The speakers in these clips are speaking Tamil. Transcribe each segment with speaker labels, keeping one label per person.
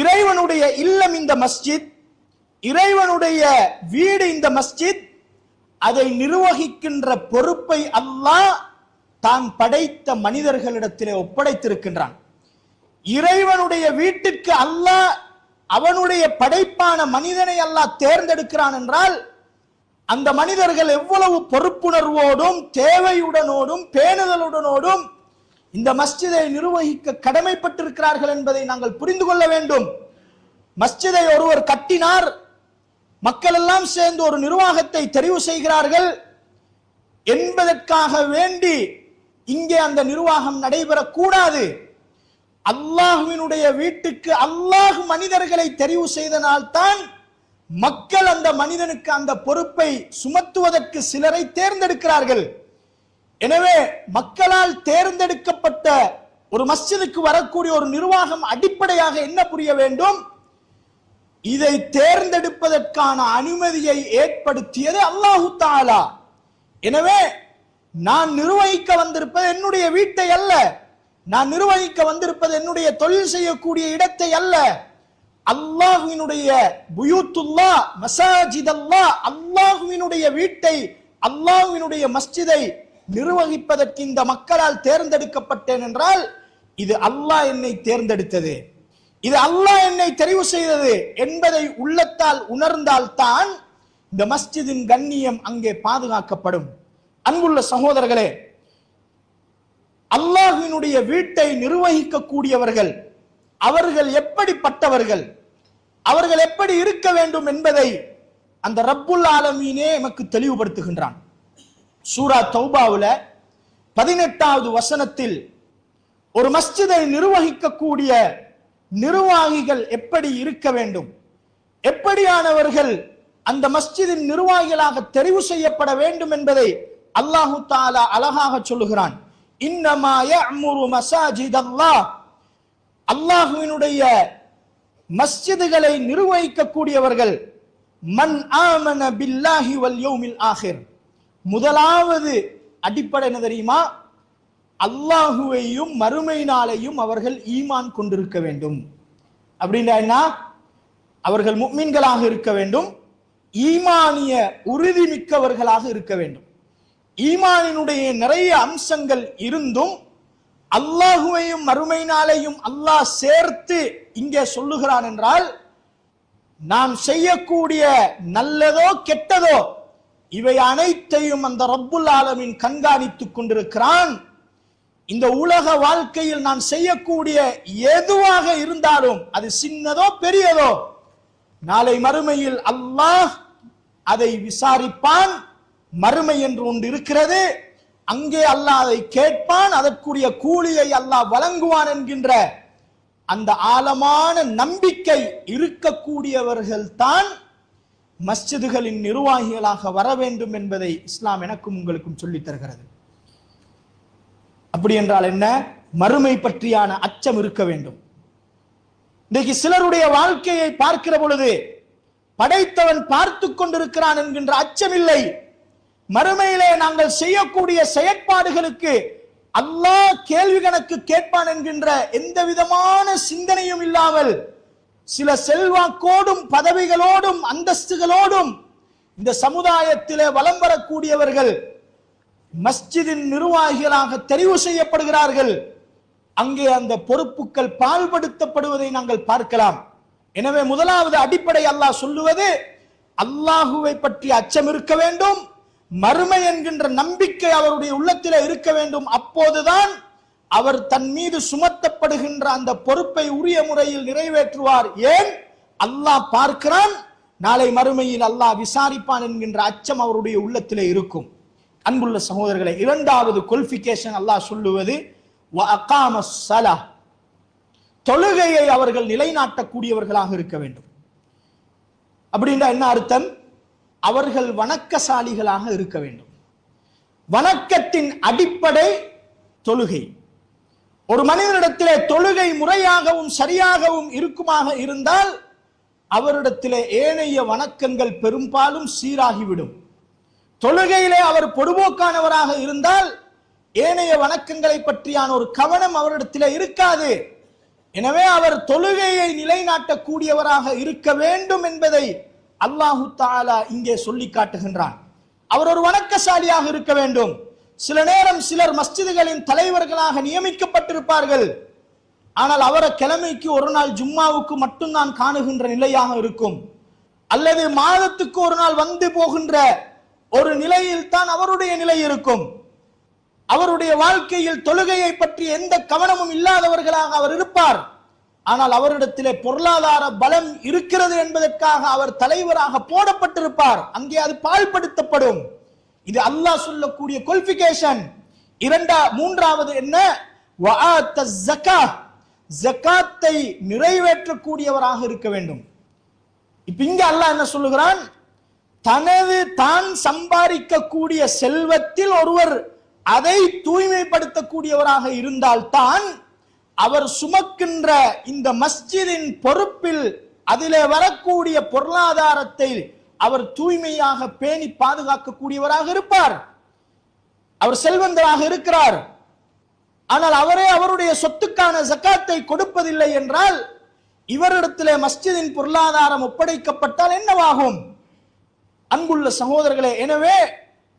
Speaker 1: இறைவனுடைய இல்லம் இந்த மஸ்ஜித், இறைவனுடைய வீடு இந்த மஸ்ஜித். அதை நிர்வகிக்கின்ற பொறுப்பை அல்லாஹ் தான் படைத்த மனிதர்களிடத்திலே ஒப்படைத்திருக்கின்றான். இறைவனுடைய வீட்டுக்கு அல்லாஹ் அவனுடைய படைப்பான மனிதனை அல்லாஹ் தேர்ந்தெடுக்கிறான் என்றால் அந்த மனிதர்கள் எவ்வளவு பொறுப்புணர்வோடும் தேவையுடனோடும் பேணுதலுடனோடும் இந்த மஸ்ஜிதை நிர்வகிக்க கடமைப்பட்டிருக்கிறார்கள் என்பதை நாங்கள் புரிந்து கொள்ள வேண்டும். மஸ்ஜிதை ஒருவர் கட்டினார், மக்கள் எல்லாம் சேர்ந்து ஒரு நிர்வாகத்தை தெரிவு செய்கிறார்கள் என்பதற்காக வேண்டி இங்கே அந்த நிர்வாகம் நடைபெறக்கூடாது. அல்லாஹ்வினுடைய வீட்டுக்கு அல்லாஹ் மனிதர்களை தெரிவு செய்தனால்தான் மக்கள் அந்த மனிதனுக்கு அந்த பொறுப்பை சுமத்துவதற்கு சிலரை தேர்ந்தெடுக்கிறார்கள். எனவே மக்களால் தேர்ந்தெடுக்கப்பட்ட ஒரு மஸ்ஜிதுக்கு வரக்கூடிய ஒரு நிர்வாகம் அடிப்படையாக என்ன புரிய வேண்டும்? இதை தேர்ந்தெடுப்பதற்கான அனுமதியை ஏற்படுத்தியது அல்லாஹு தஆலா. எனவே நான் நிர்வகிக்க வந்திருப்பது என்னுடைய வீட்டை அல்ல, நான் நிர்வகிக்க வந்திருப்பது என்னுடைய தொழில் செய்யக்கூடிய இடத்தை அல்ல, அல்லாஹ்வினுடைய புயூத்துல்லாஹ் மசாஜிதல்லாஹ், அல்லாஹ்வினுடைய வீட்டை, அல்லாஹ்வினுடைய மஸ்ஜிதை நிர்வகிப்பதற்கு இந்த மக்களால் தேர்ந்தெடுக்கப்பட்டேன் என்றால் இது அல்லாஹ் என்னை தேர்ந்தெடுத்தது, இது அல்லாஹ் என்னை தெரிவு செய்தது என்பதை உள்ளத்தால் உணர்ந்தால் தான் இந்த மஸ்ஜிதின் கண்ணியம் அங்கே பாதுகாக்கப்படும். அன்புள்ள சகோதரர்களே, அல்லாஹ்வினுடைய வீட்டை நிர்வகிக்க கூடியவர்கள் அவர்கள் எப்படிப்பட்டவர்கள், அவர்கள் எப்படி இருக்க வேண்டும் என்பதை அந்த ரப்புல் ஆலமீனே நமக்கு தெளிவுபடுத்துகின்றான். சூரா தௌபாவுல 18வது வசனத்தில் ஒரு மஸ்ஜிதை நிர்வகிக்கக்கூடிய நிர்வாகிகள் எப்படி இருக்க வேண்டும், எப்படியானவர்கள் அந்த மஸ்ஜிதின் நிர்வாகிகளாக தெரிவு செய்யப்பட வேண்டும் என்பதை அல்லாஹு தஆலா அழகாக சொல்லுகிறான். இன்னமா யஅமுரு மசாஜிதல்லாஹ், அல்லாஹ்வினுடைய மஸ்ஜிதுகளை நிர்வகிக்கக்கூடியவர்கள் மன் ஆமன பில்லாஹி வல் யௌமில் ஆகிர். முதலாவது அடிப்படை என்ன தெரியுமா? அல்லாஹுவையும் மறுமை நாளையும் அவர்கள் ஈமான் கொண்டிருக்க வேண்டும். அப்படின்னா அவர்கள் முஃமின்களாக இருக்க வேண்டும், ஈமானிய உறுதி மிக்கவர்களாக இருக்க வேண்டும். ஈமானினுடைய நிறைய அம்சங்கள் இருந்தும் அல்லாஹுவையும் மறுமை நாளையும் அல்லாஹ் சேர்த்து இங்கே சொல்லுகிறான் என்றால் நாம் செய்யக்கூடிய நல்லதோ கெட்டதோ இவை அனைத்தையும் அந்த ரப்புல் ஆலமீன் கண்காணித்துக் கொண்டிருக்கிறான். இந்த உலக வாழ்க்கையில் நான் செய்யக்கூடிய எதுவாக இருந்தாலும் அது சின்னதோ பெரியதோ நாளை மறுமையில் அல்லாஹ் அதை விசாரிப்பான். மறுமை என்று ஒன்று இருக்கிறது, அங்கே அல்லாஹ் அதை கேட்பான், அதற்குரிய கூலியை அல்லாஹ் வழங்குவான் என்கின்ற அந்த ஆழமான நம்பிக்கை இருக்கக்கூடியவர்கள் தான் மஸ்ஜிதுகளின் நிர்வாகிகளாக வர வேண்டும் என்பதை இஸ்லாம் எனக்கும் உங்களுக்கும் சொல்லித் தருகிறது. அப்படி என்றால் என்ன? மறுமை பற்றியான அச்சம் இருக்க வேண்டும். இன்றைக்கு சிலருடைய வாழ்க்கையை பார்க்கிற பொழுது படைத்தவன் பார்த்து கொண்டிருக்கிறான் என்கின்ற அச்சம் இல்லை. மறுமையிலே நாங்கள் செய்யக்கூடிய செயற்பாடுகளுக்கு அல்லாஹ் கேள்வி கணக்கு கேட்பான் என்கின்ற எந்த விதமான சிந்தனையும் இல்லாமல் சில செல்வாக்கோடும் பதவிகளோடும் அந்தஸ்துகளோடும் இந்த சமுதாயத்திலே வலம் வரக்கூடியவர்கள் மஸ்ஜிதின் நிர்வாகிகளாக தெரிவு செய்யப்படுகிறார்கள். அங்கே அந்த பொறுப்புகள் பால்படுத்தப்படுவதை நாங்கள் பார்க்கலாம். எனவே முதலாவது அடிப்படை அல்லாஹ் சொல்லுவது அல்லாஹுவை பற்றி அச்சம் இருக்க வேண்டும், மறுமை என்கின்ற நம்பிக்கை அவருடைய உள்ளத்திலே இருக்க வேண்டும். அப்போதுதான் அவர் தன் மீது சுமத்தப்படுகின்ற அந்த பொறுப்பை உரிய முறையில் நிறைவேற்றுவார். ஏன்? அல்லாஹ் பார்க்கிறான், நாளை மறுமையில் அல்லாஹ் விசாரிப்பான் என்கின்ற அச்சம் அவருடைய உள்ளத்திலே இருக்கும். அன்புள்ள சகோதரர்களை, இரண்டாவது குவாலிஃபிகேஷன் அல்லாஹ் சொல்லுவது வஅகாமஸ் ஸலாஹ், தொழுகையை அவர்கள் நிலைநாட்டக்கூடியவர்களாக இருக்க வேண்டும். அப்படின்னா என்ன அர்த்தம்? அவர்கள் வணக்கசாலிகளாக இருக்க வேண்டும். வணக்கத்தின் அடிப்படை தொழுகை. ஒரு மனிதனிடத்திலே தொழுகை முறையாகவும் சரியாகவும் இருக்குமாக இருந்தால் அவரிடத்திலே ஏனைய வணக்கங்கள் பெரும்பாலும் சீராகிவிடும். தொழுகையிலே அவர் பொடுபோக்கானவராக இருந்தால் ஏனைய வணக்கங்களை பற்றியான ஒரு கவனம் அவரிடத்திலே இருக்காது. எனவே அவர் தொழுகையை நிலைநாட்டக்கூடியவராக இருக்க வேண்டும் என்பதை அல்லாஹு தஆலா இங்கே சொல்லி காட்டுகின்றான். அவர் ஒரு வணக்கசாலியாக இருக்க வேண்டும். சில நேரம் சிலர் மஸ்ஜிதுகளின் தலைவர்களாக நியமிக்கப்பட்டிருப்பார்கள். ஆனால் அவரை கிழமைக்கு ஒரு நாள் ஜும்மாவுக்கு மட்டும்தான் காணுகின்ற நிலையாக இருக்கும், அல்லது மாதத்துக்கு ஒரு நாள் வந்து போகின்ற ஒரு நிலையில் தான் அவருடைய நிலை இருக்கும். அவருடைய வாழ்க்கையில் தொழுகையை பற்றி எந்த கவனமும் இல்லாதவர்களாக அவர் இருப்பார். ஆனால் அவரிடத்திலே பொருளாதார பலம் இருக்கிறது என்பதற்காக அவர் தலைவராக போடப்பட்டிருப்பார். அங்கே அது பாழ்படுத்தப்படும். இது அல்லாஹ் சொல்லக்கூடிய குவாலிஃபிகேஷன். மூன்றாவது என்ன? வஆத்த ஸகாத், ஜகாத்தை நிறைவேற்றக்கூடியவராக இருக்க வேண்டும். இப்ப இங்க அல்லாஹ் என்ன சொல்லுகிறான்? தான் சம்பாதிக்கக்கூடிய செல்வத்தில் ஒருவர் அதை தூய்மைப்படுத்தக்கூடியவராக இருந்தால்தான் அவர் சுமக்கின்ற இந்த மஸ்ஜிதின் பொறுப்பில் அதிலே வரக்கூடிய பொருளாதாரத்தை அவர் தூய்மையாக பேணி பாதுகாக்கக்கூடியவராக இருப்பார். அவர் செல்வந்தராக இருக்கிறார், ஆனால் அவரே அவருடைய சொத்துக்கான ஜகாத்தை கொடுப்பதில்லை என்றால் இவரிடத்திலே மஸ்ஜிதின் பொருளாதாரம் ஒப்படைக்கப்பட்டால் என்னவாகும்? அன்புள்ள சகோதரர்களே, எனவே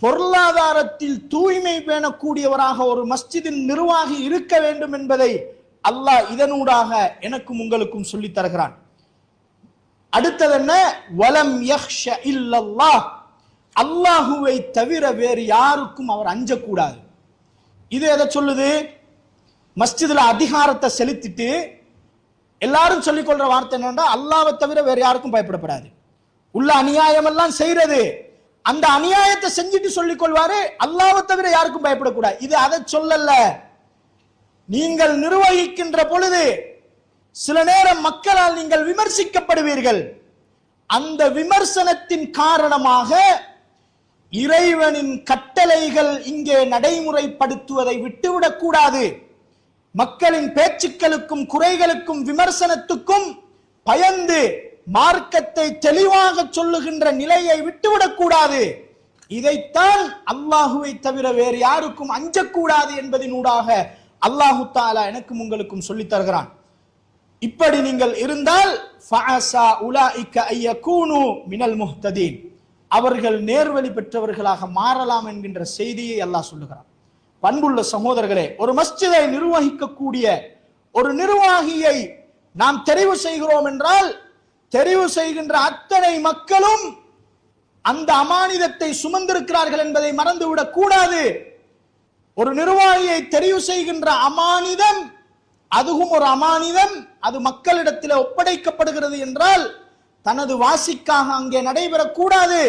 Speaker 1: பொருளாதாரத்தில் தூய்மை பேணக்கூடியவராக ஒரு மஸ்ஜிதின் நிர்வாகி இருக்க வேண்டும் என்பதை அல்லாஹ் இதனூடாக எனக்கும் உங்களுக்கும் சொல்லித் தருகிறான். அடுத்தது என்ன? வலம் யக்ஷ இல்லல்லாஹ், அல்லாஹுவை தவிர வேறு யாருக்கும் அவர் அஞ்சக்கூடாது. இது எதை சொல்லுது? மஸ்ஜிதுல அதிகாரத்தை செலுத்திட்டு எல்லாரும் சொல்லிக் கொள்ற வார்த்தை என்னன்னா, அல்லாஹ்வை தவிர வேற யாருக்கும் பயப்படப்படாது. உள்ள அநியாயம் எல்லாம் செய்யறது, அந்த அநியாயத்தை செஞ்சுட்டு சொல்லிக் கொள்வாரு, அல்லாஹ்வை தவிர யாருக்கும் பயப்படக்கூடாது. இது அதை சொல்லல. நீங்கள் நிர்வகிக்கின்ற பொழுது சில நேரம் மக்களால் நீங்கள் விமர்சிக்கப்படுவீர்கள். அந்த விமர்சனத்தின் காரணமாக இறைவனின் கட்டளைகள் இங்கே நடைமுறைப்படுத்துவதை விட்டுவிடக் கூடாது. மக்களின் பேச்சுக்களுக்கும் குறைகளுக்கும் விமர்சனத்துக்கும் பயந்து மார்க்கத்தை தெளிவாக சொல்லுகின்ற நிலையை விட்டுவிடக் கூடாது. இதைத்தான் அல்லாஹுவை தவிர வேறு யாருக்கும் அஞ்சக்கூடாது என்பதனூடாக அல்லாஹு தஆலா எனக்கும் உங்களுக்கும் சொல்லித் தருகிறான். இப்படி நீங்கள் இருந்தால் ஃபஅஸா உலாயிக அய்யகூனு மினல் முஹ்ததீன், அவர்கள் நேர்வழி பெற்றவர்களாக மாறலாம் என்கின்ற செய்தியை அல்லாஹ் சொல்லுகிறான். பண்புள்ள சகோதரர்களே, ஒரு மஸ்ஜிதை நிர்வகிக்கக்கூடிய ஒரு நிர்வாகியை நாம் தெரிவு செய்கிறோம் என்றால் தெரிவு செய்கின்ற அத்தனை மக்களும் அந்த அமானிதத்தை சுமந்திருக்கிறார்கள் என்பதை மறந்துவிடக் கூடாது. ஒரு நிர்வாகியை தெரிவு செய்கின்ற அமானிதம், அதுவும் ஒரு அமானிதம், அது மக்களிடத்தில் ஒப்படைக்கப்படுகிறது என்றால் தனது வாசிக்காக அங்கே நடைபெறக்கூடாது.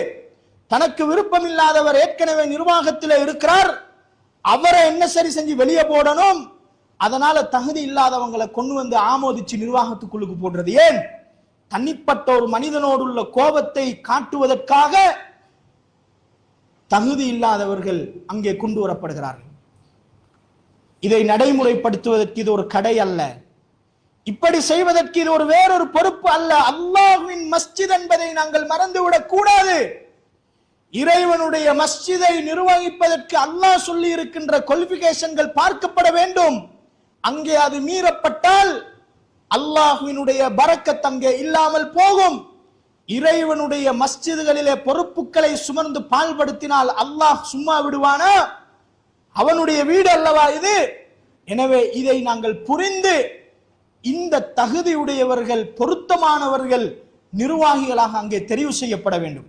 Speaker 1: தனக்கு விருப்பம் இல்லாதவர் ஏற்கனவே நிர்வாகத்தில் இருக்கிறார், அவரை என்ன சரி செஞ்சு வெளியே போடணும், அதனால தகுதி இல்லாதவங்களை கொண்டு வந்து ஆமோதிச்சு நிர்வாகத்துக்குள்ளுக்கு போடுறது ஏன்? தனிப்பட்ட ஒரு மனிதனோடு உள்ள கோபத்தை காட்டுவதற்காக தகுதி இல்லாதவர்கள் அங்கே கொண்டு வரப்படுகிறார்கள். இதை நடைமுறைப்படுத்துவதற்கு இது ஒரு கடை அல்ல, இப்படி செய்வதற்கு இது ஒரு வேறொரு பொறுப்பு அல்ல. அல்லாஹ்வின் மஸ்ஜித் என்பதை நாங்கள் மறந்துவிடக் கூடாது. இறைவனுடைய மஸ்ஜிதை நிர்வகிப்பதற்கு அல்லாஹ் சொல்லி இருக்கின்ற குவாலிஃபிகேஷன்கள் பார்க்கப்பட வேண்டும். அங்கே அது மீறப்பட்டால் அல்லாஹ்வினுடைய பரக்கத் அங்கே இல்லாமல் போகும். இறைவனுடைய மஸ்ஜிதுகளிலே பொறுப்புகளை சுமந்து பால்படுத்தினால் அல்லாஹ் சும்மா விடுவானா? அவனுடைய வீடு அல்லவா இது? எனவே இதை நாங்கள் புரிந்து இந்த தகுதியுடையவர்கள், பொருத்தமானவர்கள் நிர்வாகிகளாக அங்கே தெரிவு செய்யப்பட வேண்டும்.